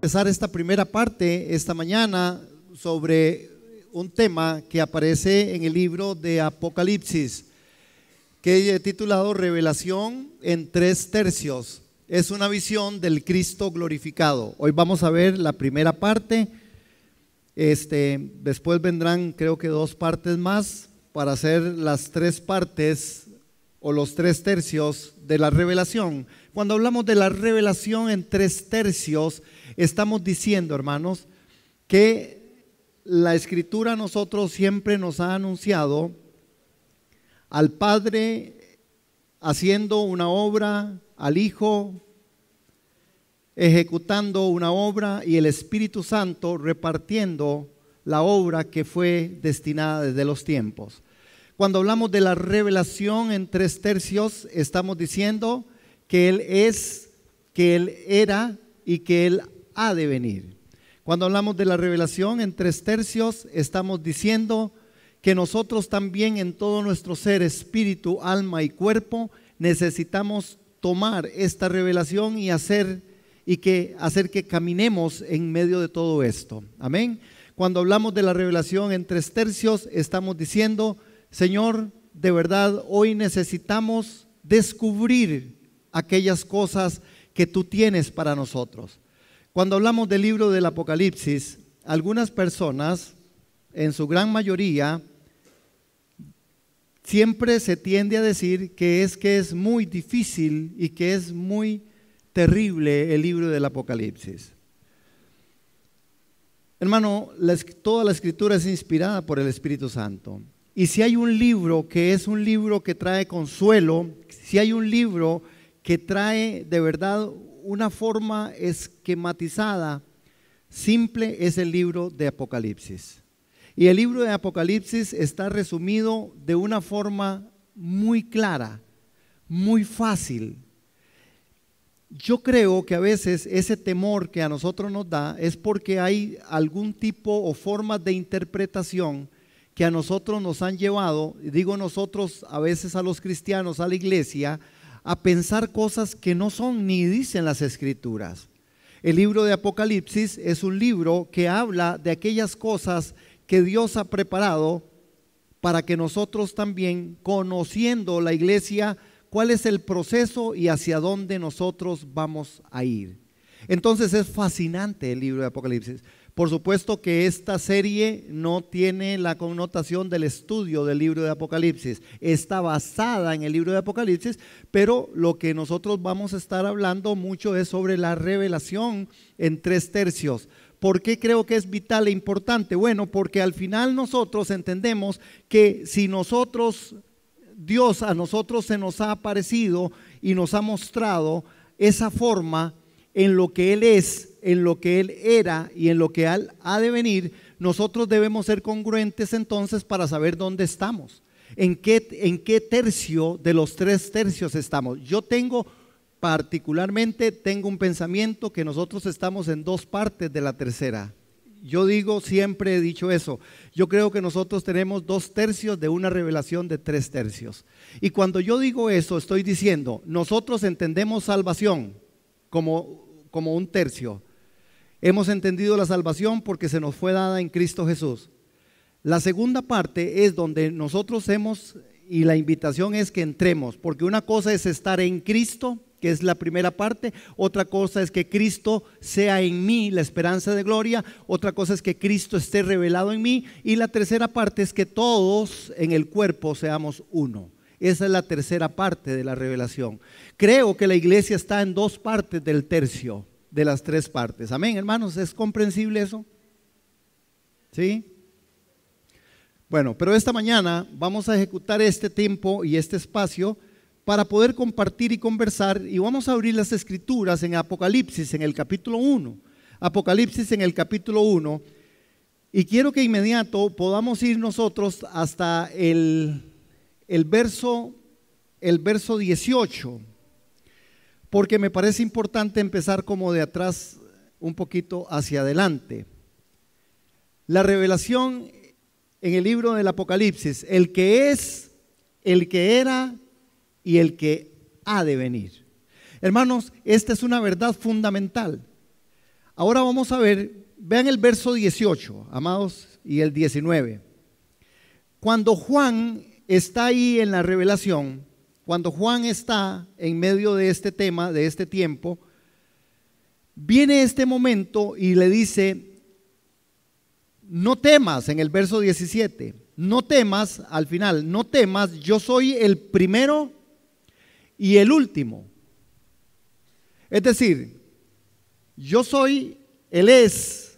Empezar esta primera parte esta mañana sobre un tema que aparece en el libro de Apocalipsis, que he titulado Revelación en 3/3. Es una visión del Cristo glorificado. Hoy vamos a ver la primera parte. Después vendrán, creo que 2 partes más para hacer las 3 partes o los 3/3 de la revelación. Cuando hablamos de la revelación en 3/3, estamos diciendo, hermanos, que la Escritura a nosotros siempre nos ha anunciado al Padre haciendo una obra, al Hijo ejecutando una obra y el Espíritu Santo repartiendo la obra que fue destinada desde los tiempos. Cuando hablamos de la revelación en 3/3, estamos diciendo que Él es, que Él era y que Él ha de venir. Cuando hablamos de la revelación en 3/3, estamos diciendo que nosotros también en todo nuestro ser, espíritu, alma y cuerpo, necesitamos tomar esta revelación y hacer que caminemos en medio de todo esto. Amén. Cuando hablamos de la revelación en 3/3, estamos diciendo, Señor, de verdad, hoy necesitamos descubrir aquellas cosas que tú tienes para nosotros. Cuando hablamos del libro del Apocalipsis, algunas personas, en su gran mayoría, siempre se tiende a decir que es muy difícil y que es muy terrible el libro del Apocalipsis. Hermano, toda la Escritura es inspirada por el Espíritu Santo. Y si hay un libro que es un libro que trae consuelo, si hay un libro que trae de verdad una forma esquematizada, simple, es el libro de Apocalipsis. Y el libro de Apocalipsis está resumido de una forma muy clara, muy fácil. Yo creo que a veces ese temor que a nosotros nos da es porque hay algún tipo o formas de interpretación que a nosotros nos han llevado, digo nosotros, a veces a los cristianos, a la iglesia, a pensar cosas que no son ni dicen las Escrituras. El libro de Apocalipsis es un libro que habla de aquellas cosas que Dios ha preparado para que nosotros también, conociendo la iglesia, cuál es el proceso y hacia dónde nosotros vamos a ir. Entonces es fascinante el libro de Apocalipsis. Por supuesto que esta serie no tiene la connotación del estudio del libro de Apocalipsis. Está basada en el libro de Apocalipsis, pero lo que nosotros vamos a estar hablando mucho es sobre la revelación en 3/3. ¿Por qué creo que es vital e importante? Bueno, porque al final nosotros entendemos que si Dios a nosotros se nos ha aparecido y nos ha mostrado esa forma en lo que Él es, en lo que Él era y en lo que Él ha de venir, nosotros debemos ser congruentes entonces para saber dónde estamos, en qué tercio de los 3/3 estamos. Yo particularmente tengo un pensamiento que nosotros estamos en 2 partes de la tercera. Yo siempre he dicho eso. Yo creo que nosotros tenemos 2/3 de una revelación de 3/3. Y cuando yo digo eso, estoy diciendo, nosotros entendemos salvación como 1/3. Hemos entendido la salvación porque se nos fue dada en Cristo Jesús. La segunda parte es donde nosotros y la invitación es que entremos, porque una cosa es estar en Cristo, que es la primera parte. Otra cosa es que Cristo sea en mí la esperanza de gloria. Otra cosa es que Cristo esté revelado en mí. Y la tercera parte es que todos en el cuerpo seamos uno. Esa es la tercera parte de la revelación. Creo que la iglesia está en 2 partes del tercio de las 3 partes. Amén, hermanos, ¿es comprensible eso? ¿Sí? Bueno, pero esta mañana vamos a ejecutar este tiempo y este espacio para poder compartir y conversar, y vamos a abrir las Escrituras en Apocalipsis, en el capítulo 1. Apocalipsis en el capítulo 1, y quiero que inmediato podamos ir nosotros hasta el verso 18, porque me parece importante empezar como de atrás un poquito hacia adelante. La revelación en el libro del Apocalipsis, el que es, el que era y el que ha de venir. Hermanos, esta es una verdad fundamental. Ahora vamos a ver, vean el verso 18, amados, y el 19. Cuando Juan está ahí en la revelación, cuando Juan está en medio de este tema, de este tiempo, viene este momento y le dice, no temas, en el verso 17, no temas, al final, no temas, yo soy el primero y el último. Es decir, yo soy, Él es,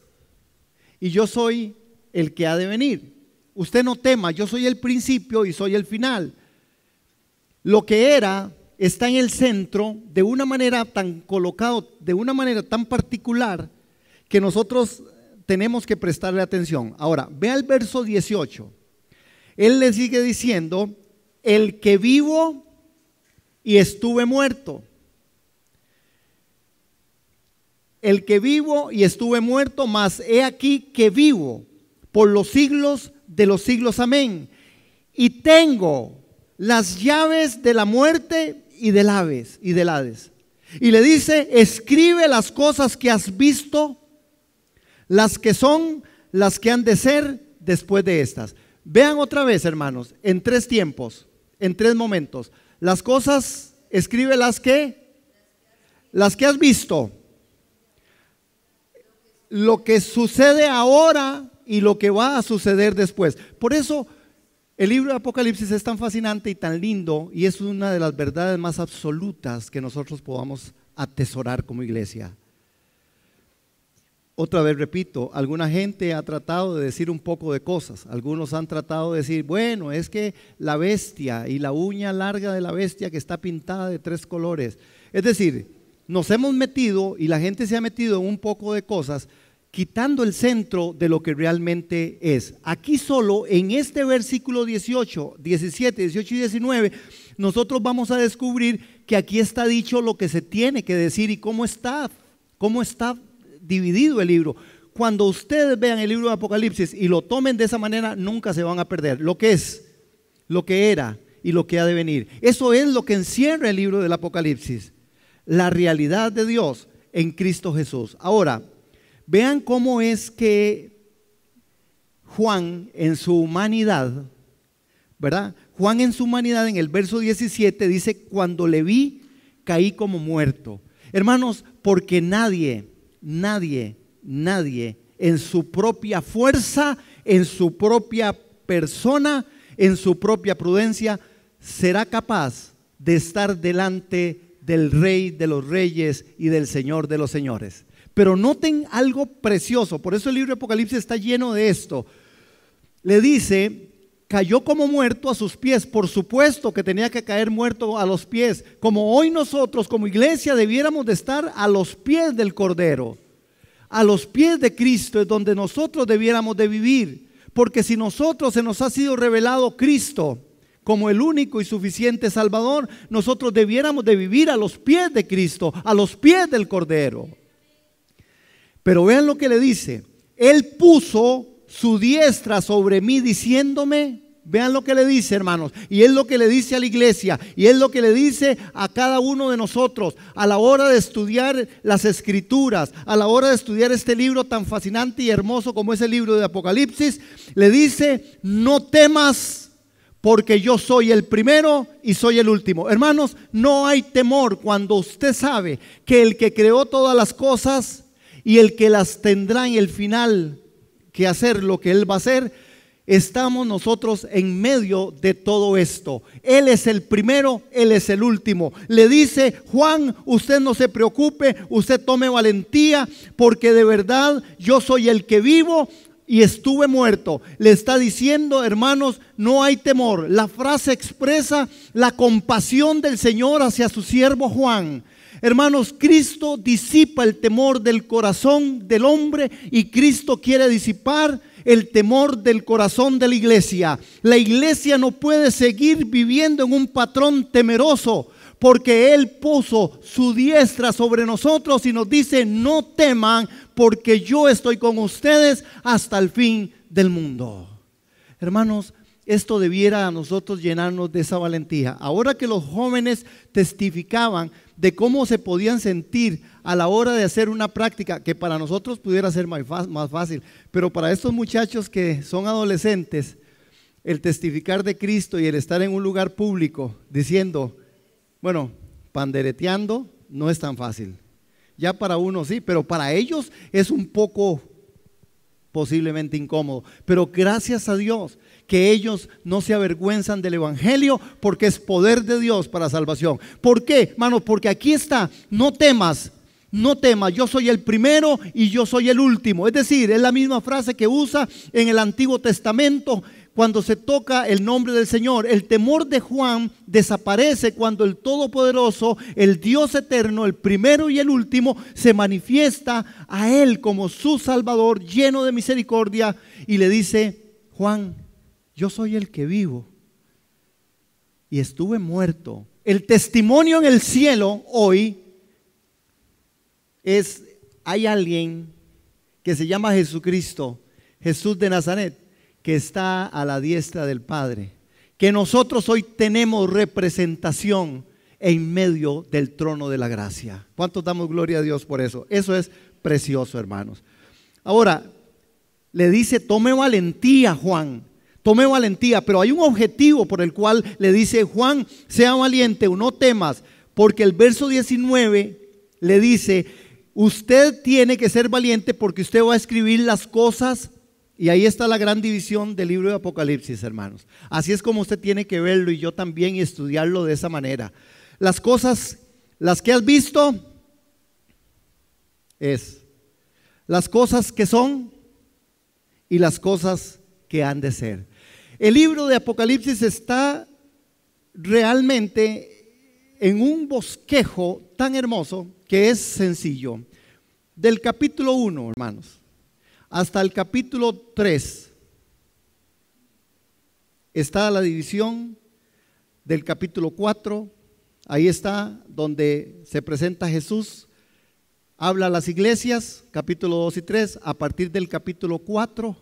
y yo soy el que ha de venir. Usted no tema, yo soy el principio y soy el final. Lo que era está en el centro de una manera tan colocado, de una manera tan particular, que nosotros tenemos que prestarle atención. Ahora, vea el verso 18. Él le sigue diciendo, el que vivo y estuve muerto. El que vivo y estuve muerto, mas he aquí que vivo por los siglos de los siglos, amén. Y tengo las llaves de la muerte y del Hades. Y le dice, escribe las cosas que has visto, las que son, las que han de ser después de estas. Vean otra vez, hermanos, en tres tiempos, en tres momentos. Las cosas, escribe las que has visto, lo que sucede ahora y lo que va a suceder después. Por eso el libro de Apocalipsis es tan fascinante y tan lindo, y es una de las verdades más absolutas que nosotros podamos atesorar como iglesia. Otra vez repito, alguna gente ha tratado de decir un poco de cosas. Algunos han tratado de decir, bueno, es que la bestia y la uña larga de la bestia que está pintada de 3 colores. Es decir, nos hemos metido, y la gente se ha metido en un poco de cosas, quitando el centro de lo que realmente es. Aquí solo en este versículo 18, 17, 18 y 19, nosotros vamos a descubrir que aquí está dicho lo que se tiene que decir y cómo está dividido el libro. Cuando ustedes vean el libro de Apocalipsis y lo tomen de esa manera, nunca se van a perder lo que es, lo que era y lo que ha de venir. Eso es lo que encierra el libro del Apocalipsis, la realidad de Dios en Cristo Jesús. Ahora, vean cómo es que Juan en su humanidad, ¿verdad? Juan en su humanidad, en el verso 17 dice, cuando le vi, caí como muerto. Hermanos, porque nadie en su propia fuerza, en su propia persona, en su propia prudencia, será capaz de estar delante del Rey de los Reyes y del Señor de los Señores. Pero noten algo precioso, por eso el libro de Apocalipsis está lleno de esto. Le dice, cayó como muerto a sus pies. Por supuesto que tenía que caer muerto a los pies, como hoy nosotros como iglesia debiéramos de estar a los pies del Cordero. A los pies de Cristo es donde nosotros debiéramos de vivir, porque si nosotros se nos ha sido revelado Cristo como el único y suficiente Salvador, nosotros debiéramos de vivir a los pies de Cristo, a los pies del Cordero. Pero vean lo que le dice, Él puso su diestra sobre mí diciéndome, vean lo que le dice, hermanos, y es lo que le dice a la iglesia, y es lo que le dice a cada uno de nosotros a la hora de estudiar las Escrituras, a la hora de estudiar este libro tan fascinante y hermoso como es el libro de Apocalipsis. Le dice, no temas, porque yo soy el primero y soy el último. Hermanos, no hay temor cuando usted sabe que el que creó todas las cosas y el que las tendrá en el final que hacer lo que Él va a hacer, estamos nosotros en medio de todo esto. Él es el primero, Él es el último. Le dice, Juan, usted no se preocupe, usted tome valentía, porque de verdad yo soy el que vivo y estuve muerto. Le está diciendo, hermanos, no hay temor. La frase expresa la compasión del Señor hacia su siervo Juan. Hermanos, Cristo disipa el temor del corazón del hombre y Cristo quiere disipar el temor del corazón de la iglesia. La iglesia no puede seguir viviendo en un patrón temeroso, porque Él puso su diestra sobre nosotros y nos dice, no teman, porque yo estoy con ustedes hasta el fin del mundo. Hermanos, esto debiera a nosotros llenarnos de esa valentía. Ahora que los jóvenes testificaban de cómo se podían sentir a la hora de hacer una práctica que para nosotros pudiera ser más fácil, pero para estos muchachos que son adolescentes, el testificar de Cristo y el estar en un lugar público diciendo, bueno, pandereteando no es tan fácil. Ya para uno sí, pero para ellos es un poco posiblemente incómodo. Pero gracias a Dios que ellos no se avergüenzan del evangelio, porque es poder de Dios para salvación. ¿Por qué, hermano? Porque aquí está, no temas, yo soy el primero y yo soy el último. Es decir, es la misma frase que usa en el Antiguo Testamento cuando se toca el nombre del Señor. El temor de Juan desaparece cuando el Todopoderoso, el Dios eterno, el primero y el último, se manifiesta a él como su Salvador, lleno de misericordia, y le dice: Juan, yo soy el que vivo y estuve muerto. El testimonio en el cielo hoy es: hay alguien que se llama Jesucristo, Jesús de Nazaret, que está a la diestra del Padre, que nosotros hoy tenemos representación en medio del trono de la gracia. ¿Cuántos damos gloria a Dios por eso? Eso es precioso, hermanos. Ahora, le dice: tome valentía, Juan, tome valentía, pero hay un objetivo por el cual le dice: Juan, sea valiente, no temas, porque el verso 19 le dice: usted tiene que ser valiente porque usted va a escribir las cosas. Y ahí está la gran división del libro de Apocalipsis, hermanos. Así es como usted tiene que verlo, y yo también, y estudiarlo de esa manera. Las cosas, las que has visto, es las cosas que son y las cosas que han de ser. El libro de Apocalipsis está realmente en un bosquejo tan hermoso que es sencillo. Del capítulo 1, hermanos, hasta el capítulo 3 está la división. Del capítulo 4, ahí está donde se presenta Jesús, habla a las iglesias, capítulo 2 y 3. A partir del capítulo 4,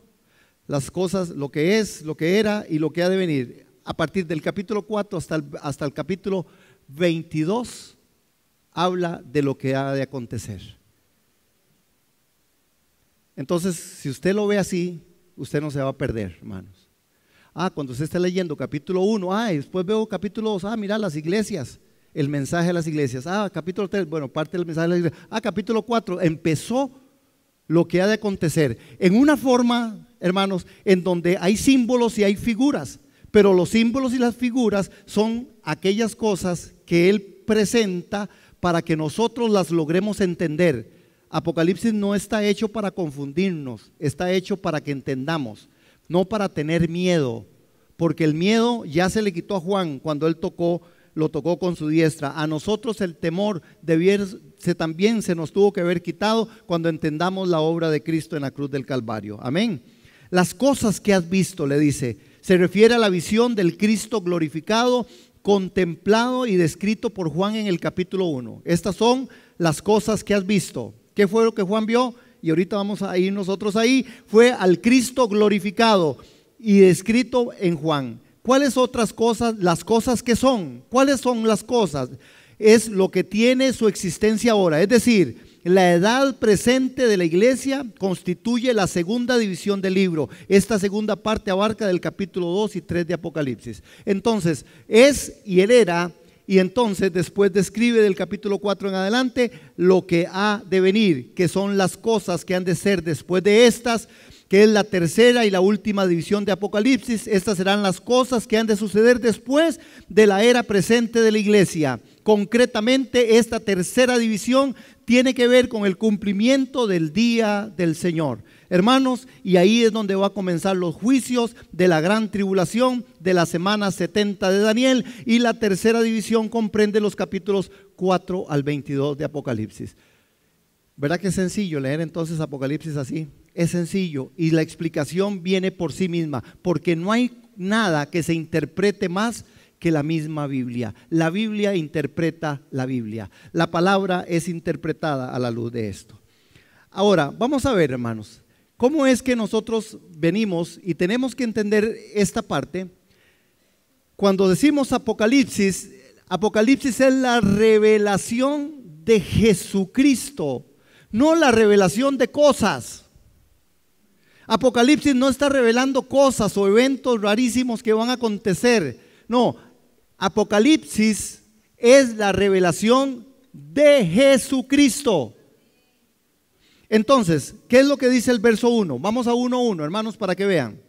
las cosas, lo que es, lo que era y lo que ha de venir. A partir del capítulo 4 hasta el capítulo 22 habla de lo que ha de acontecer. Entonces, si usted lo ve así, usted no se va a perder, hermanos. Cuando usted esté leyendo capítulo 1, y después veo capítulo 2, mira las iglesias, el mensaje de las iglesias. Capítulo 3, bueno, parte del mensaje de las iglesias. Capítulo 4, empezó lo que ha de acontecer. En una forma, hermanos, en donde hay símbolos y hay figuras, pero los símbolos y las figuras son aquellas cosas que Él presenta para que nosotros las logremos entender. Apocalipsis no está hecho para confundirnos, está hecho para que entendamos, no para tener miedo, porque el miedo ya se le quitó a Juan cuando él lo tocó con su diestra. A nosotros el temor también se nos tuvo que haber quitado cuando entendamos la obra de Cristo en la cruz del Calvario. Amén. Las cosas que has visto, le dice, se refiere a la visión del Cristo glorificado, contemplado y descrito por Juan en el capítulo 1. Estas son las cosas que has visto. ¿Qué fue lo que Juan vio? Y ahorita vamos a ir nosotros ahí. Fue al Cristo glorificado y descrito en Juan. ¿Cuáles otras cosas? Las cosas que son. ¿Cuáles son las cosas? Es lo que tiene su existencia ahora. Es decir, la edad presente de la iglesia constituye la segunda división del libro. Esta segunda parte abarca del capítulo 2 y 3 de Apocalipsis. Entonces, es y él era. Y entonces después describe del capítulo 4 en adelante lo que ha de venir, que son las cosas que han de ser después de estas, que es la tercera y la última división de Apocalipsis. Estas serán las cosas que han de suceder después de la era presente de la iglesia. Concretamente, esta tercera división tiene que ver con el cumplimiento del día del Señor. Hermanos, y ahí es donde va a comenzar los juicios de la gran tribulación de la semana 70 de Daniel, y la tercera división comprende los capítulos 4 al 22 de Apocalipsis. ¿Verdad que es sencillo leer entonces Apocalipsis así? Es sencillo, y la explicación viene por sí misma, porque no hay nada que se interprete más que la misma Biblia. La Biblia interpreta la Biblia. La palabra es interpretada a la luz de esto. Ahora, vamos a ver, hermanos, ¿cómo es que nosotros venimos y tenemos que entender esta parte? Cuando decimos Apocalipsis, Apocalipsis es la revelación de Jesucristo, no la revelación de cosas. Apocalipsis no está revelando cosas o eventos rarísimos que van a acontecer. No, Apocalipsis es la revelación de Jesucristo. Entonces, ¿qué es lo que dice el verso 1? Vamos a 1:1, hermanos, para que vean.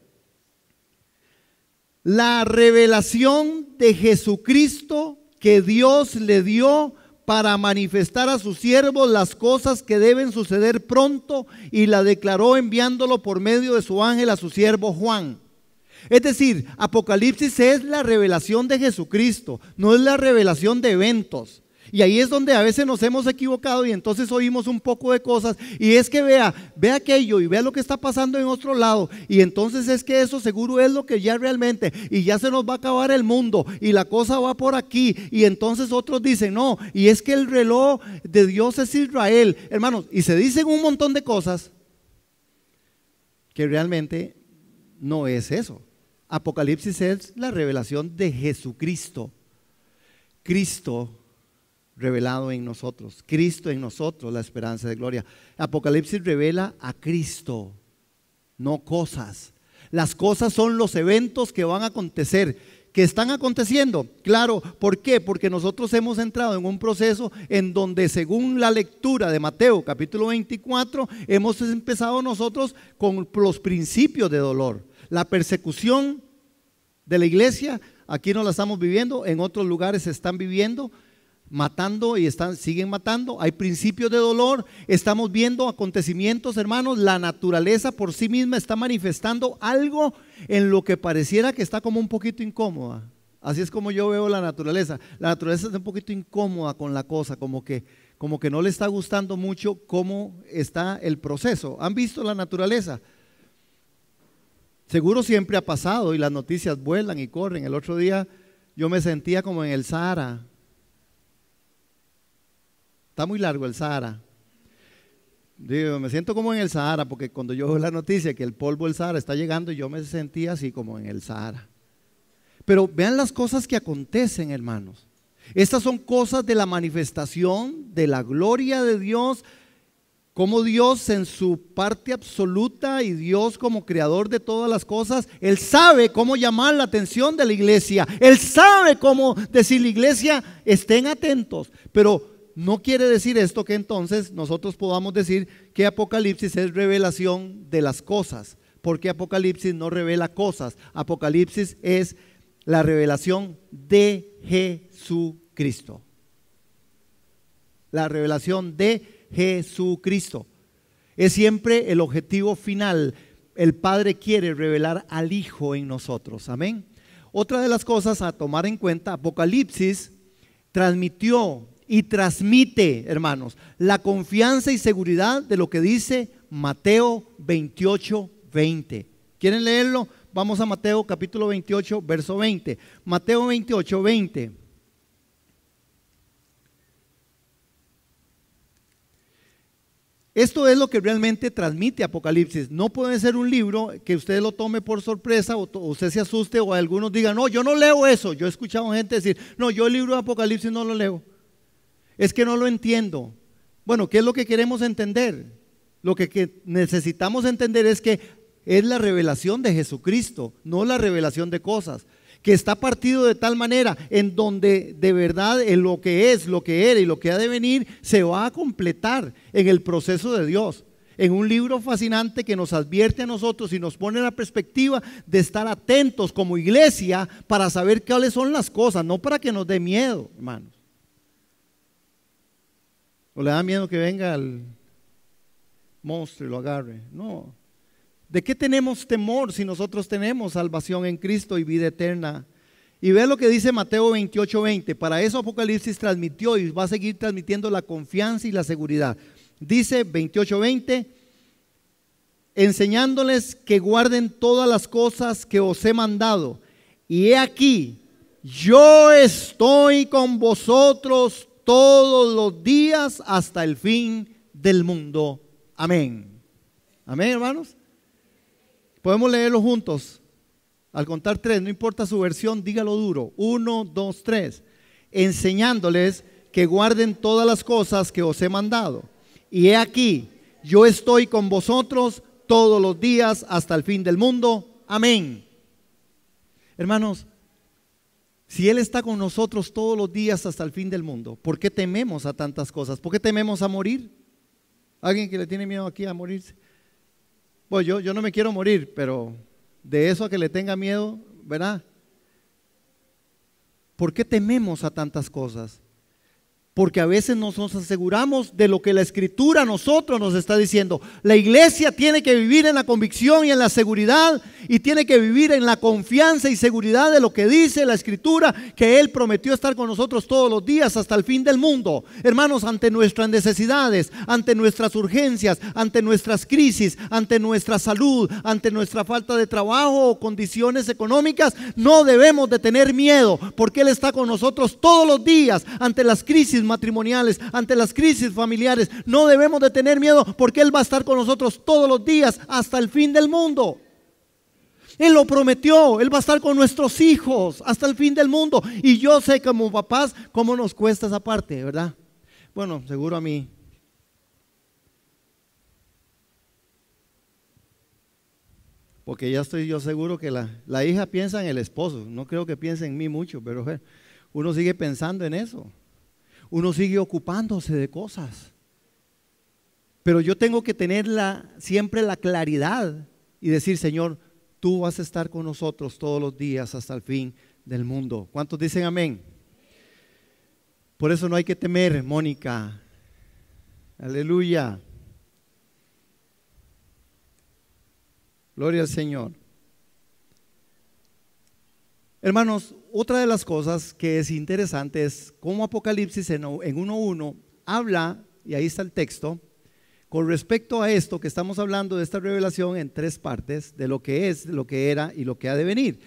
La revelación de Jesucristo que Dios le dio para manifestar a sus siervos las cosas que deben suceder pronto, y la declaró enviándolo por medio de su ángel a su siervo Juan. Es decir, Apocalipsis es la revelación de Jesucristo, no es la revelación de eventos. Y ahí es donde a veces nos hemos equivocado y entonces oímos un poco de cosas, y es que vea aquello y vea lo que está pasando en otro lado, y entonces es que eso seguro es lo que ya realmente, y ya se nos va a acabar el mundo y la cosa va por aquí, y entonces otros dicen no, y es que el reloj de Dios es Israel, hermanos, y se dicen un montón de cosas que realmente no es eso. Apocalipsis es la revelación de Jesucristo, Cristo revelado en nosotros, Cristo en nosotros, la esperanza de gloria. Apocalipsis revela a Cristo, no cosas. Las cosas son los eventos que van a acontecer, que están aconteciendo. Claro, ¿por qué? Porque nosotros hemos entrado en un proceso en donde, según la lectura de Mateo capítulo 24, hemos empezado nosotros con los principios de dolor. La persecución de la iglesia, aquí no la estamos viviendo, en otros lugares se están viviendo, matando y siguen matando. Hay principios de dolor, estamos viendo acontecimientos, hermanos. La naturaleza por sí misma está manifestando algo en lo que pareciera que está como un poquito incómoda. Así es como yo veo la naturaleza. La naturaleza está un poquito incómoda con la cosa, como que no le está gustando mucho cómo está el proceso. ¿Han visto la naturaleza? Seguro siempre ha pasado y las noticias vuelan y corren. El otro día yo me sentía como en el Sahara. Está muy largo el Sahara. Digo, me siento como en el Sahara, porque cuando yo veo la noticia que el polvo del Sahara está llegando, yo me sentía así como en el Sahara. Pero vean las cosas que acontecen, hermanos. Estas son cosas de la manifestación de la gloria de Dios, como Dios en su parte absoluta y Dios como creador de todas las cosas, Él sabe cómo llamar la atención de la iglesia. Él sabe cómo decirle, iglesia, estén atentos. Pero no quiere decir esto que entonces nosotros podamos decir que Apocalipsis es revelación de las cosas, porque Apocalipsis no revela cosas. Apocalipsis es la revelación de Jesucristo. La revelación de Jesucristo. Es siempre el objetivo final. El Padre quiere revelar al Hijo en nosotros. Amén. Otra de las cosas a tomar en cuenta, Apocalipsis transmitió y transmite, hermanos, la confianza y seguridad de lo que dice Mateo 28:20. ¿Quieren leerlo? Vamos a Mateo capítulo 28, verso 20. Mateo 28:20. Esto es lo que realmente transmite Apocalipsis. No puede ser un libro que usted lo tome por sorpresa o usted se asuste o algunos digan, no, yo no leo eso. Yo he escuchado gente decir, no, yo el libro de Apocalipsis no lo leo. Es que no lo entiendo. Bueno, ¿qué es lo que queremos entender? Lo que necesitamos entender es que es la revelación de Jesucristo, no la revelación de cosas, que está partido de tal manera en donde de verdad en lo que es, lo que era y lo que ha de venir se va a completar en el proceso de Dios. En un libro fascinante que nos advierte a nosotros y nos pone la perspectiva de estar atentos como iglesia para saber cuáles son las cosas, no para que nos dé miedo, hermanos. ¿O le da miedo que venga el monstruo y lo agarre? No. ¿De qué tenemos temor si nosotros tenemos salvación en Cristo y vida eterna? Y ve lo que dice Mateo 28:20. Para eso Apocalipsis transmitió y va a seguir transmitiendo la confianza y la seguridad. Dice 28:20, enseñándoles que guarden todas las cosas que os he mandado. Y he aquí, yo estoy con vosotros todos los días hasta el fin del mundo. Amén. Amén, hermanos. Podemos leerlo juntos. Al contar 3, no importa su versión, dígalo duro. 1, 2, 3. Enseñándoles que guarden todas las cosas que os he mandado. Y he aquí, yo estoy con vosotros todos los días hasta el fin del mundo. Amén. Hermanos, si Él está con nosotros todos los días hasta el fin del mundo, ¿por qué tememos a tantas cosas? ¿Por qué tememos a morir? ¿Alguien que le tiene miedo aquí a morirse? Bueno, yo no me quiero morir, pero de eso a que le tenga miedo, ¿verdad? ¿Por qué tememos a tantas cosas? Porque a veces nos aseguramos de lo que la Escritura a nosotros nos está diciendo. La iglesia tiene que vivir en la convicción y en la seguridad, y tiene que vivir en la confianza y seguridad de lo que dice la Escritura, que Él prometió estar con nosotros todos los días hasta el fin del mundo. Hermanos, ante nuestras necesidades, ante nuestras urgencias, ante nuestras crisis, ante nuestra salud, ante nuestra falta de trabajo o condiciones económicas, no debemos de tener miedo, porque Él está con nosotros todos los días. Ante las crisis matrimoniales, ante las crisis familiares, no debemos de tener miedo, porque Él va a estar con nosotros todos los días hasta el fin del mundo. Él lo prometió. Él va a estar con nuestros hijos hasta el fin del mundo. Y yo sé como papás cómo nos cuesta esa parte, ¿verdad? Bueno, seguro a mí. Porque ya estoy yo seguro que la hija piensa en el esposo. No creo que piense en mí mucho, pero uno sigue pensando en eso. Uno sigue ocupándose de cosas. Pero yo tengo que tener siempre la claridad y decir: Señor, tú vas a estar con nosotros todos los días hasta el fin del mundo. ¿Cuántos dicen amén? Por eso no hay que temer, Mónica. Aleluya. Gloria al Señor. Hermanos, otra de las cosas que es interesante es cómo Apocalipsis en 1:1 habla, y ahí está el texto, con respecto a esto que estamos hablando de esta revelación en 3 partes, de lo que es, de lo que era y lo que ha de venir.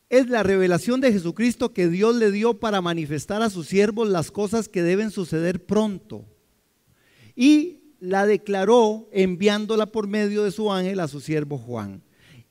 Es la revelación de Jesucristo que Dios le dio para manifestar a sus siervos las cosas que deben suceder pronto. Y la declaró enviándola por medio de su ángel a su siervo Juan.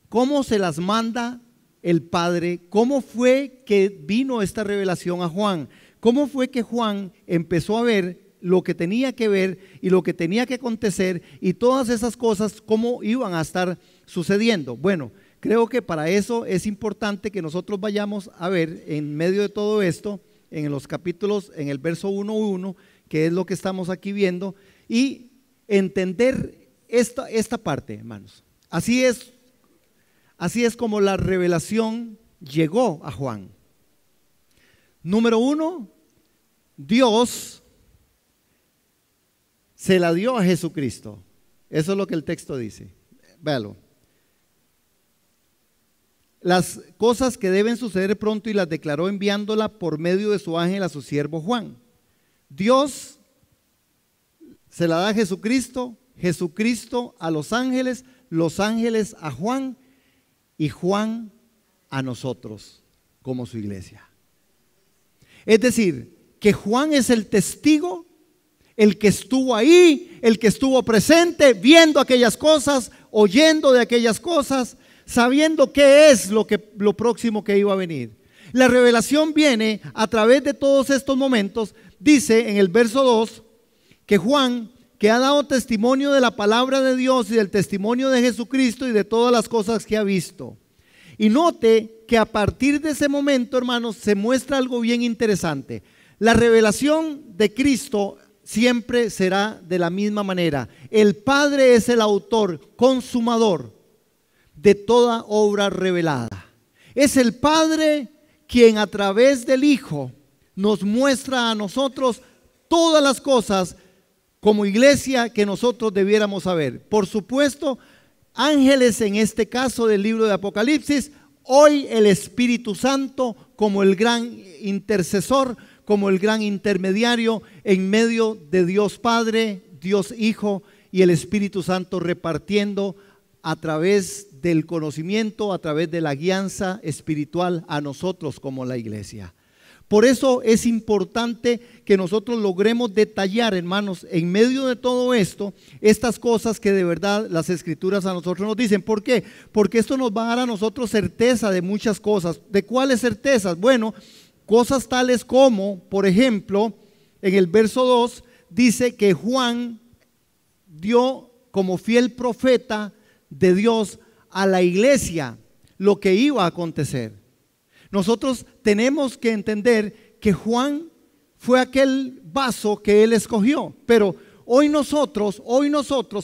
¿Cómo se las manda el Padre? ¿Cómo fue que vino esta revelación a Juan? ¿Cómo fue que Juan empezó a ver lo que tenía que ver y lo que tenía que acontecer, y todas esas cosas cómo iban a estar sucediendo? Bueno, creo que para eso es importante que nosotros vayamos a ver en medio de todo esto, en los capítulos, en el verso 1:1, que es lo que estamos aquí viendo, y entender esta parte, hermanos. Así es como la revelación llegó a Juan. Número 1, Dios se la dio a Jesucristo. Eso es lo que el texto dice. Véalo. Las cosas que deben suceder pronto, y las declaró enviándola por medio de su ángel a su siervo Juan. Dios se la da a Jesucristo, Jesucristo a los ángeles a Juan, y Juan a nosotros como su iglesia. Es decir, que Juan es el testigo, el que estuvo ahí, el que estuvo presente, viendo aquellas cosas, oyendo de aquellas cosas, sabiendo qué es lo próximo que iba a venir. La revelación viene a través de todos estos momentos. Dice en el verso 2 que Juan, que ha dado testimonio de la palabra de Dios y del testimonio de Jesucristo y de todas las cosas que ha visto. Y note que a partir de ese momento, hermanos, se muestra algo bien interesante. La revelación de Cristo siempre será de la misma manera. El Padre es el autor, consumador de toda obra revelada. Es el Padre quien a través del Hijo nos muestra a nosotros todas las cosas como iglesia que nosotros debiéramos saber. Por supuesto, ángeles en este caso del libro de Apocalipsis, hoy el Espíritu Santo como el gran intercesor, como el gran intermediario en medio de Dios Padre, Dios Hijo y el Espíritu Santo, repartiendo a través del conocimiento, a través de la guianza espiritual a nosotros como la iglesia. Por eso es importante que nosotros logremos detallar, hermanos, en medio de todo esto, estas cosas que de verdad las Escrituras a nosotros nos dicen. ¿Por qué? Porque esto nos va a dar a nosotros certeza de muchas cosas. ¿De cuáles certezas? Bueno, cosas tales como, por ejemplo, en el verso 2 dice que Juan dio como fiel profeta de Dios a la iglesia lo que iba a acontecer. Nosotros tenemos que entender que Juan fue aquel vaso que él escogió, pero hoy nosotros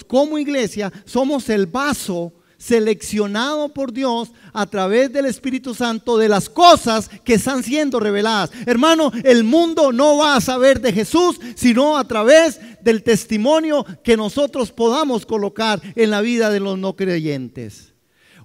como iglesia somos el vaso seleccionado por Dios a través del Espíritu Santo de las cosas que están siendo reveladas. Hermano, el mundo no va a saber de Jesús sino a través del testimonio que nosotros podamos colocar en la vida de los no creyentes.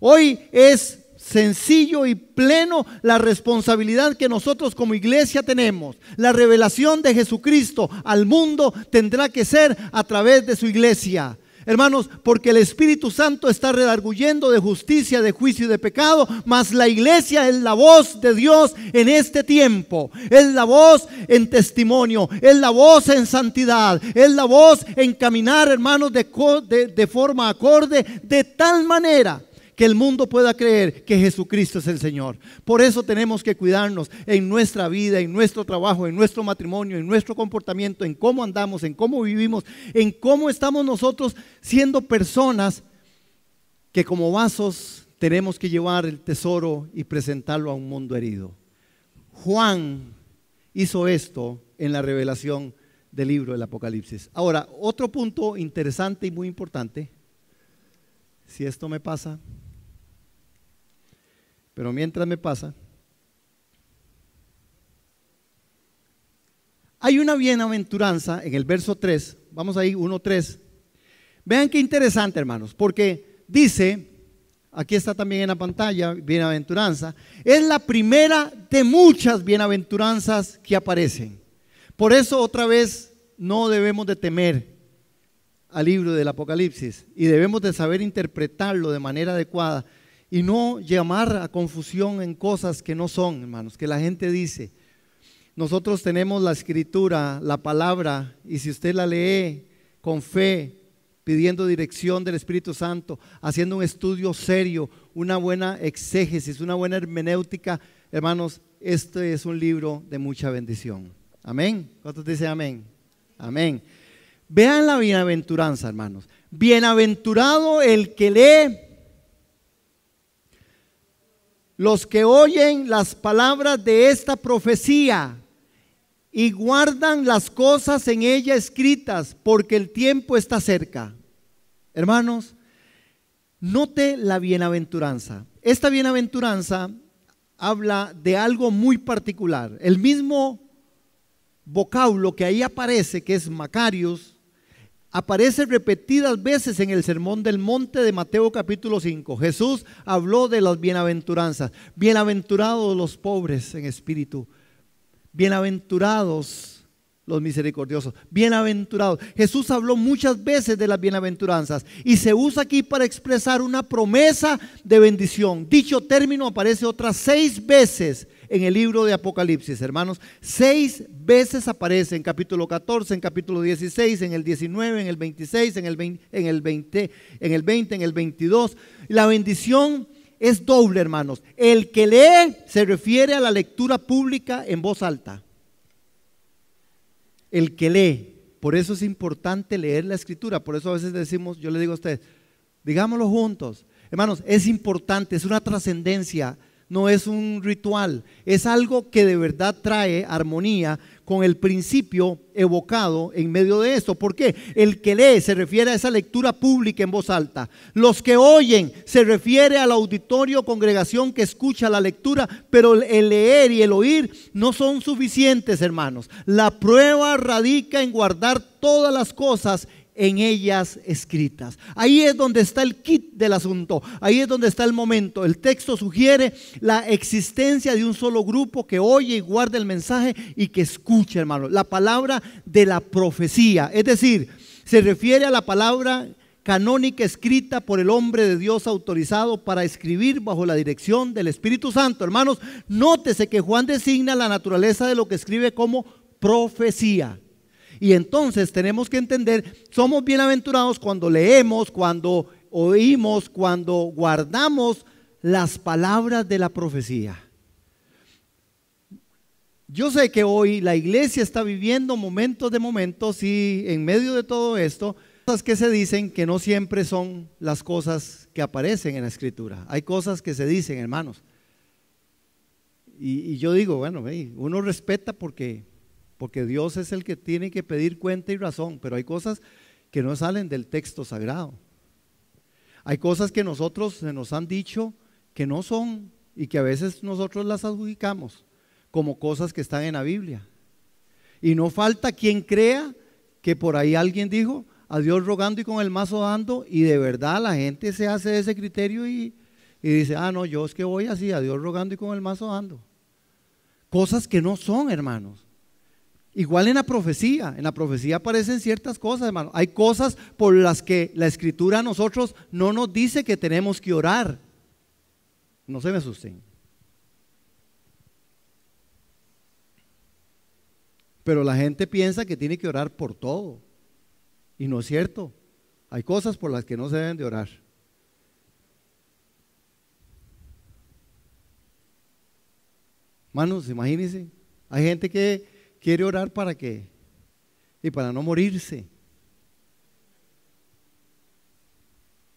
Hoy es sencillo y pleno la responsabilidad que nosotros como iglesia tenemos. La revelación de Jesucristo al mundo tendrá que ser a través de su iglesia. Hermanos, porque el Espíritu Santo está redarguyendo de justicia, de juicio y de pecado, mas la iglesia es la voz de Dios en este tiempo. Es la voz en testimonio, es la voz en santidad, es la voz en caminar, hermanos, de forma acorde, de tal manera que el mundo pueda creer que Jesucristo es el Señor. Por eso tenemos que cuidarnos en nuestra vida, en nuestro trabajo, en nuestro matrimonio, en nuestro comportamiento, en cómo andamos, en cómo vivimos, en cómo estamos nosotros siendo personas que como vasos tenemos que llevar el tesoro y presentarlo a un mundo herido. Juan hizo esto en la revelación del libro del Apocalipsis. Ahora, otro punto interesante y muy importante, si esto me pasa, pero mientras me pasa, hay una bienaventuranza en el verso 3, vamos ahí 1:3. Vean qué interesante, hermanos, porque dice, aquí está también en la pantalla, bienaventuranza, es la primera de muchas bienaventuranzas que aparecen. Por eso otra vez no debemos de temer al libro del Apocalipsis y debemos de saber interpretarlo de manera adecuada y no llamar a confusión en cosas que no son, hermanos, que la gente dice. Nosotros tenemos la Escritura, la palabra, y si usted la lee con fe, pidiendo dirección del Espíritu Santo, haciendo un estudio serio, una buena exégesis, una buena hermenéutica, hermanos, este es un libro de mucha bendición. Amén. ¿Cuántos dicen amén? Amén. Vean la bienaventuranza, hermanos. Bienaventurado el que lee, los que oyen las palabras de esta profecía y guardan las cosas en ella escritas, porque el tiempo está cerca. Hermanos, note la bienaventuranza. Esta bienaventuranza habla de algo muy particular. El mismo vocablo que ahí aparece, que es Macarios, aparece repetidas veces en el Sermón del Monte de Mateo capítulo 5. Jesús habló de las bienaventuranzas. Bienaventurados los pobres en espíritu, bienaventurados los misericordiosos, bienaventurados. Jesús habló muchas veces de las bienaventuranzas y se usa aquí para expresar una promesa de bendición. Dicho término aparece otras 6 veces en el libro de Apocalipsis, hermanos. 6 veces aparece en capítulo 14, en capítulo 16, en el 19, en el 26, en el 20, en el 22. La bendición es doble, hermanos. El que lee se refiere a la lectura pública en voz alta. El que lee, por eso es importante leer la Escritura. Por eso a veces decimos, yo le digo a ustedes, digámoslo juntos. Hermanos, es importante, es una trascendencia. No es un ritual, es algo que de verdad trae armonía con el principio evocado en medio de esto. ¿Por qué? El que lee se refiere a esa lectura pública en voz alta. Los que oyen se refiere al auditorio, congregación que escucha la lectura, pero el leer y el oír no son suficientes, hermanos. La prueba radica en guardar todas las cosas en ellas escritas. Ahí es donde está el kit del asunto, ahí es donde está el momento. El texto sugiere la existencia de un solo grupo que oye y guarda el mensaje y que escucha, hermano. La palabra de la profecía, es decir, se refiere a la palabra canónica escrita por el hombre de Dios autorizado para escribir bajo la dirección del Espíritu Santo. Hermanos, nótese que Juan designa la naturaleza de lo que escribe como profecía. Y entonces tenemos que entender, somos bienaventurados cuando leemos, cuando oímos, cuando guardamos las palabras de la profecía. Yo sé que hoy la iglesia está viviendo momentos de momentos y en medio de todo esto, cosas que se dicen que no siempre son las cosas que aparecen en la escritura. Hay cosas que se dicen, hermanos. Y yo digo, bueno, uno respeta porque Dios es el que tiene que pedir cuenta y razón, pero hay cosas que no salen del texto sagrado. Hay cosas que nosotros se nos han dicho que no son y que a veces nosotros las adjudicamos como cosas que están en la Biblia. Y no falta quien crea que por ahí alguien dijo, a Dios rogando y con el mazo dando, y de verdad la gente se hace ese criterio y dice, no, yo es que voy así, a Dios rogando y con el mazo dando. Cosas que no son, hermanos. Igual en la profecía aparecen ciertas cosas, hermanos. Hay cosas por las que la escritura a nosotros no nos dice que tenemos que orar. No se me asusten. Pero la gente piensa que tiene que orar por todo. Y no es cierto. Hay cosas por las que no se deben de orar. Hermanos, imagínense. Hay gente que quiere orar para qué. Y para no morirse.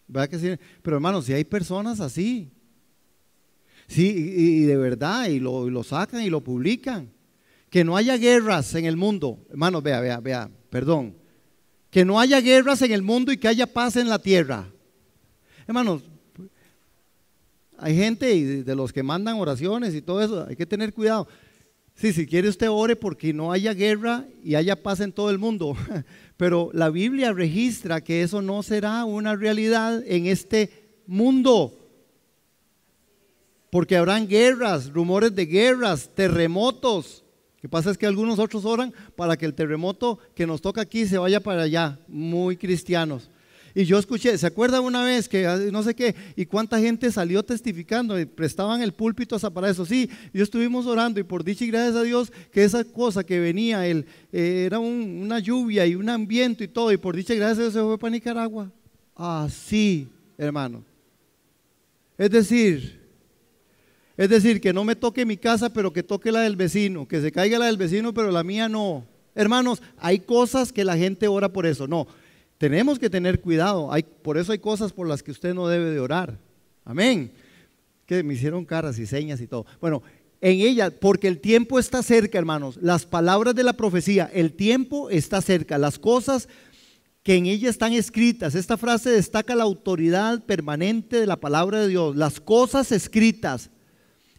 ¿Verdad que sí? Pero hermanos, si hay personas así. Sí, y de verdad, y lo sacan y lo publican. Que no haya guerras en el mundo. Hermanos, vea, perdón. Que no haya guerras en el mundo y que haya paz en la tierra. Hermanos, hay gente de los que mandan oraciones y todo eso, hay que tener cuidado. Sí, si quiere usted ore porque no haya guerra y haya paz en todo el mundo. Pero la Biblia registra que eso no será una realidad en este mundo. Porque habrán guerras, rumores de guerras, terremotos. Lo que pasa es que algunos otros oran para que el terremoto que nos toca aquí se vaya para allá, muy cristianos. Y yo escuché, ¿se acuerda una vez que no sé qué? Y cuánta gente salió testificando y prestaban el púlpito hasta para eso. Sí, yo estuvimos orando y por dicha y gracias a Dios que esa cosa que venía, era una lluvia y un ambiente y todo, y por dicha y gracias a Dios se fue para Nicaragua. Así, hermano. Es decir, que no me toque mi casa, pero que toque la del vecino, que se caiga la del vecino, pero la mía no. Hermanos, hay cosas que la gente ora por eso. No, tenemos que tener cuidado. Por eso hay cosas por las que usted no debe de orar. Amén. Que me hicieron caras y señas y todo. Bueno, en ella, porque el tiempo está cerca, hermanos. Las palabras de la profecía, el tiempo está cerca. Las cosas que en ella están escritas. Esta frase destaca la autoridad permanente de la palabra de Dios. Las cosas escritas.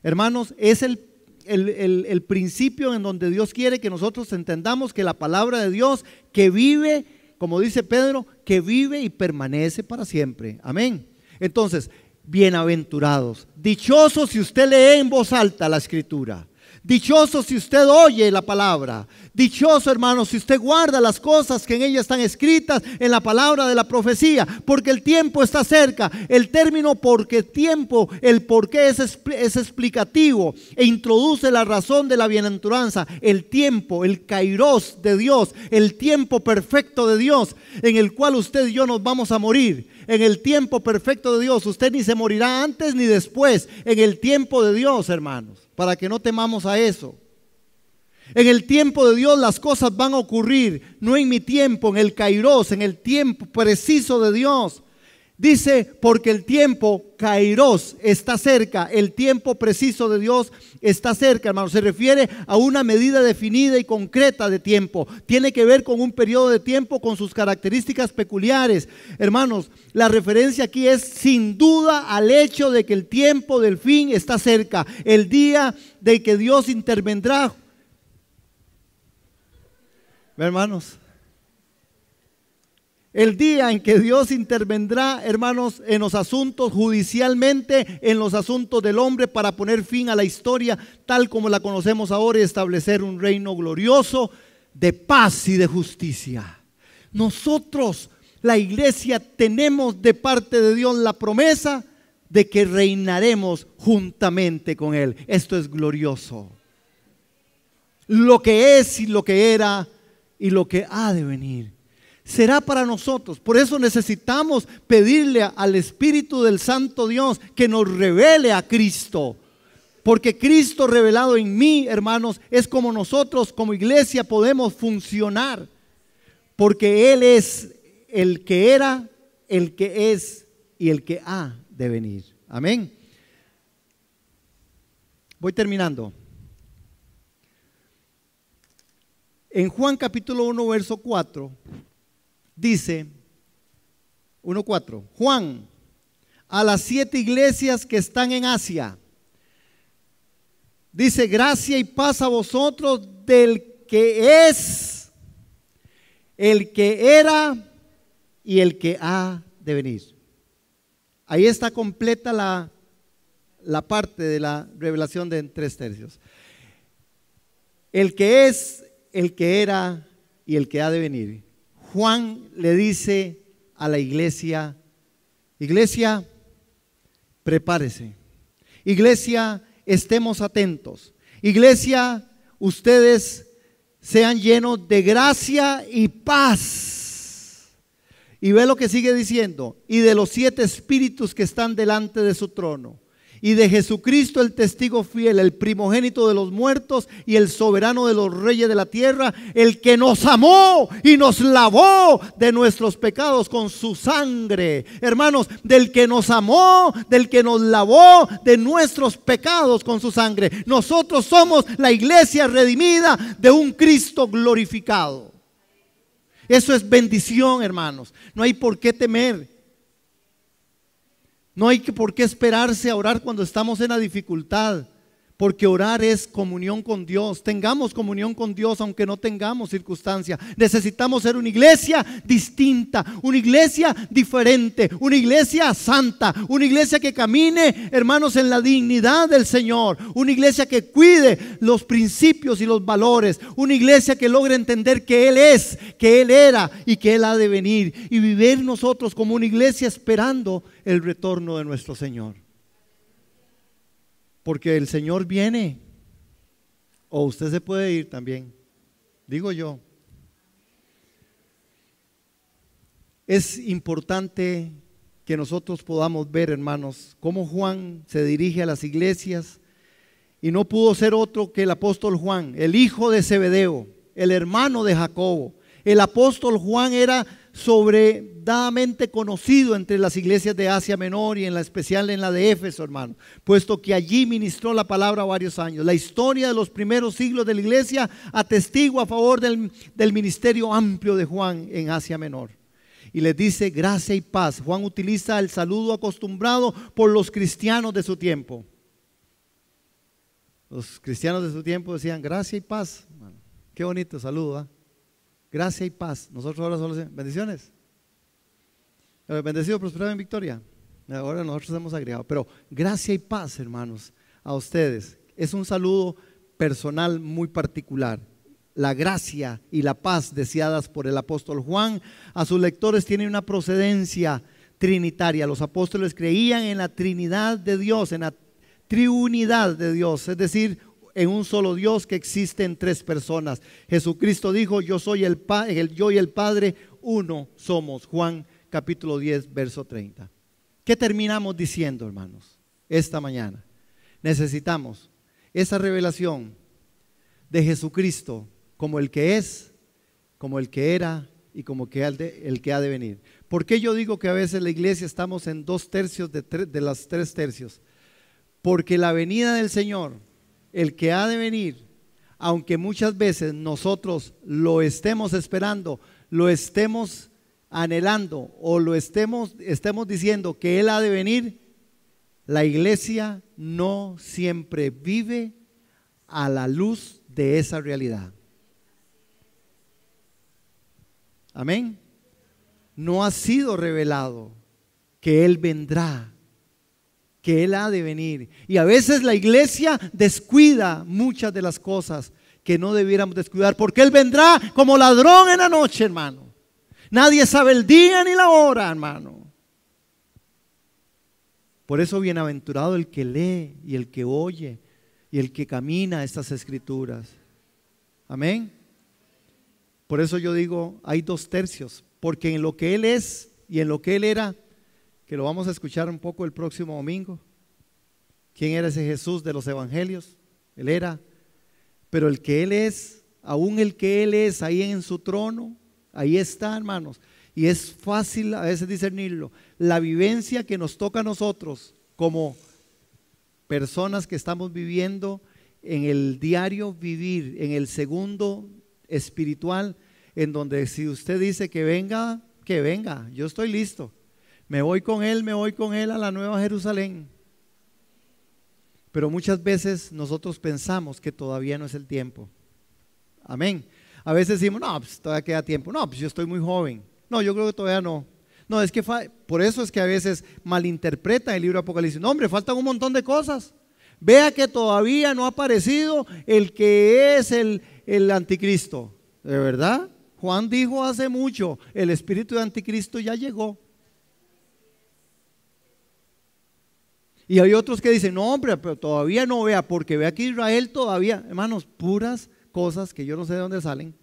Hermanos, es el principio en donde Dios quiere que nosotros entendamos que la palabra de Dios que vive, como dice Pedro, que vive y permanece para siempre. Amén. Entonces, bienaventurados, dichosos si usted lee en voz alta la escritura. Dichoso si usted oye la palabra. Dichoso, hermano, si usted guarda las cosas que en ella están escritas en la palabra de la profecía, porque el tiempo está cerca. El término porque tiempo, el por qué es explicativo e introduce la razón de la bienaventuranza. El tiempo, el kairos de Dios, el tiempo perfecto de Dios, en el cual usted y yo nos vamos a morir. En el tiempo perfecto de Dios, usted ni se morirá antes ni después. En el tiempo de Dios, hermanos, para que no temamos a eso. En el tiempo de Dios las cosas van a ocurrir, no en mi tiempo, en el kairos, en el tiempo preciso de Dios. Dice, porque el tiempo kairos está cerca, el tiempo preciso de Dios está cerca, hermano. Se refiere a una medida definida y concreta de tiempo. Tiene que ver con un periodo de tiempo con sus características peculiares. Hermanos, la referencia aquí es sin duda al hecho de que el tiempo del fin está cerca. El día de que Dios intervendrá. Hermanos, el día en que Dios intervendrá, hermanos, en los asuntos judicialmente, en los asuntos del hombre, para poner fin a la historia tal como la conocemos ahora y establecer un reino glorioso de paz y de justicia. Nosotros, la iglesia tenemos de parte de Dios la promesa de que reinaremos juntamente con Él. Esto es glorioso. Lo que es y lo que era y lo que ha de venir será para nosotros. Por eso necesitamos pedirle al Espíritu del Santo Dios que nos revele a Cristo. Porque Cristo revelado en mí, hermanos, es como nosotros como iglesia podemos funcionar. Porque Él es el que era, el que es y el que ha de venir. Amén. Voy terminando. En Juan capítulo 1, verso 4, dice, 1:4, Juan, a las 7 iglesias que están en Asia, dice, gracia y paz a vosotros del que es, el que era y el que ha de venir. Ahí está completa la parte de la revelación de en 3 tercios. El que es, el que era y el que ha de venir. Juan le dice a la iglesia, iglesia, prepárese. Iglesia, estemos atentos. Iglesia, ustedes sean llenos de gracia y paz. Y ve lo que sigue diciendo. Y de los 7 espíritus que están delante de su trono. Y de Jesucristo el testigo fiel, el primogénito de los muertos y el soberano de los reyes de la tierra, el que nos amó y nos lavó de nuestros pecados con su sangre. Hermanos, del que nos amó, del que nos lavó de nuestros pecados con su sangre. Nosotros somos la iglesia redimida de un Cristo glorificado. Eso es bendición, hermanos. No hay por qué temer. No hay por qué esperarse a orar cuando estamos en la dificultad, porque orar es comunión con Dios. Tengamos comunión con Dios aunque no tengamos circunstancia. Necesitamos ser una iglesia distinta, una iglesia diferente, una iglesia santa, una iglesia que camine, hermanos, en la dignidad del Señor, una iglesia que cuide los principios y los valores, una iglesia que logre entender que Él es, que Él era y que Él ha de venir, y vivir nosotros como una iglesia esperando el retorno de nuestro Señor. Porque el Señor viene, o usted se puede ir también, digo yo. Es importante que nosotros podamos ver, hermanos, cómo Juan se dirige a las iglesias, y no pudo ser otro que el apóstol Juan, el hijo de Zebedeo, el hermano de Jacobo. El apóstol Juan era sobradamente conocido entre las iglesias de Asia Menor y en la especial en la de Éfeso, hermano, puesto que allí ministró la palabra varios años. La historia de los primeros siglos de la iglesia atestigua a favor del ministerio amplio de Juan en Asia Menor. Y les dice gracia y paz. Juan utiliza el saludo acostumbrado por los cristianos de su tiempo. Los cristianos de su tiempo decían gracia y paz. Bueno, qué bonito saludo, ¿eh? Gracia y paz. Nosotros ahora solo decimos bendiciones. Bendecido, prosperado en victoria. Ahora nosotros hemos agregado. Pero gracia y paz, hermanos, a ustedes. Es un saludo personal muy particular. La gracia y la paz deseadas por el apóstol Juan a sus lectores tienen una procedencia trinitaria. Los apóstoles creían en la Trinidad de Dios, en la triunidad de Dios, es decir, en un solo Dios que existe en 3 personas. Jesucristo dijo, yo soy yo y el Padre, uno somos. Juan capítulo 10, verso 30. ¿Qué terminamos diciendo, hermanos, esta mañana? Necesitamos esa revelación de Jesucristo como el que es, como el que era y como el que ha de venir. ¿Por qué yo digo que a veces la iglesia estamos en 2 tercios de las 3 tercios? Porque la venida del Señor, el que ha de venir, aunque muchas veces nosotros lo estemos esperando, lo estemos anhelando o lo estemos diciendo que Él ha de venir, la iglesia no siempre vive a la luz de esa realidad. Amén. No ha sido revelado que Él vendrá, que Él ha de venir. Y a veces la iglesia descuida muchas de las cosas que no debiéramos descuidar, porque Él vendrá como ladrón en la noche, hermano. Nadie sabe el día ni la hora, hermano. Por eso bienaventurado el que lee y el que oye y el que camina estas escrituras. Amén. Por eso yo digo, hay 2/3, porque en lo que Él es y en lo que Él era, que lo vamos a escuchar un poco el próximo domingo. ¿Quién era ese Jesús de los evangelios? Él era. Pero el que Él es, aún el que Él es ahí en su trono, ahí está, hermanos. Y es fácil a veces discernirlo. La vivencia que nos toca a nosotros como personas que estamos viviendo en el diario vivir, en el segundo espiritual, en donde si usted dice que venga, yo estoy listo. Me voy con Él a la Nueva Jerusalén. Pero muchas veces nosotros pensamos que todavía no es el tiempo. Amén. A veces decimos, no, pues todavía queda tiempo. No, pues yo estoy muy joven. No, yo creo que todavía no. No, es que por eso es que a veces malinterpretan el libro de Apocalipsis. No, hombre, faltan un montón de cosas. Vea que todavía no ha aparecido el que es el anticristo. ¿De verdad? Juan dijo hace mucho, el espíritu de anticristo ya llegó. Y hay otros que dicen, no hombre, pero todavía no, vea, porque vea que Israel todavía, hermanos, puras cosas que yo no sé de dónde salen,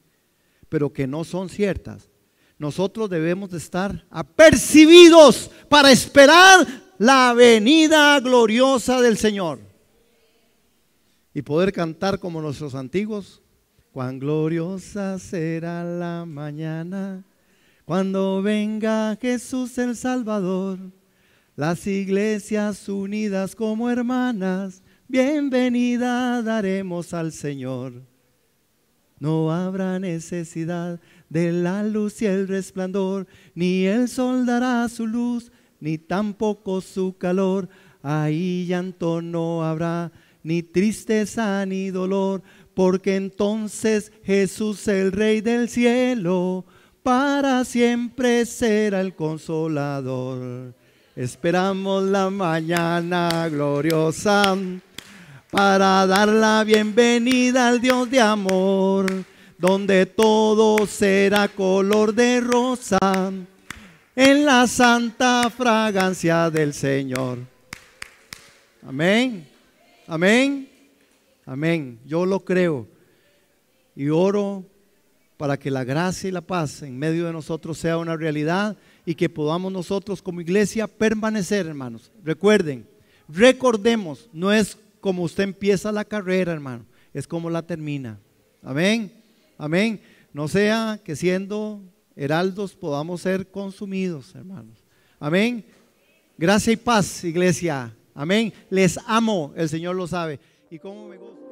pero que no son ciertas. Nosotros debemos de estar apercibidos para esperar la venida gloriosa del Señor. Y poder cantar como nuestros antiguos, cuán gloriosa será la mañana, cuando venga Jesús el Salvador. Las iglesias unidas como hermanas, bienvenida daremos al Señor. No habrá necesidad de la luz y el resplandor, ni el sol dará su luz, ni tampoco su calor. Ahí llanto no habrá, ni tristeza ni dolor, porque entonces Jesús, el Rey del cielo, para siempre será el consolador. Esperamos la mañana gloriosa para dar la bienvenida al Dios de amor, donde todo será color de rosa en la santa fragancia del Señor. Amén, amén, amén. Yo lo creo y oro para que la gracia y la paz en medio de nosotros sea una realidad y que podamos nosotros como iglesia permanecer, hermanos. Recuerden, recordemos, no es como usted empieza la carrera, hermano, es como la termina. Amén, amén. No sea que siendo heraldos podamos ser consumidos, hermanos. Amén. Gracia y paz, iglesia. Amén. Les amo, el Señor lo sabe. Y cómo me gozo.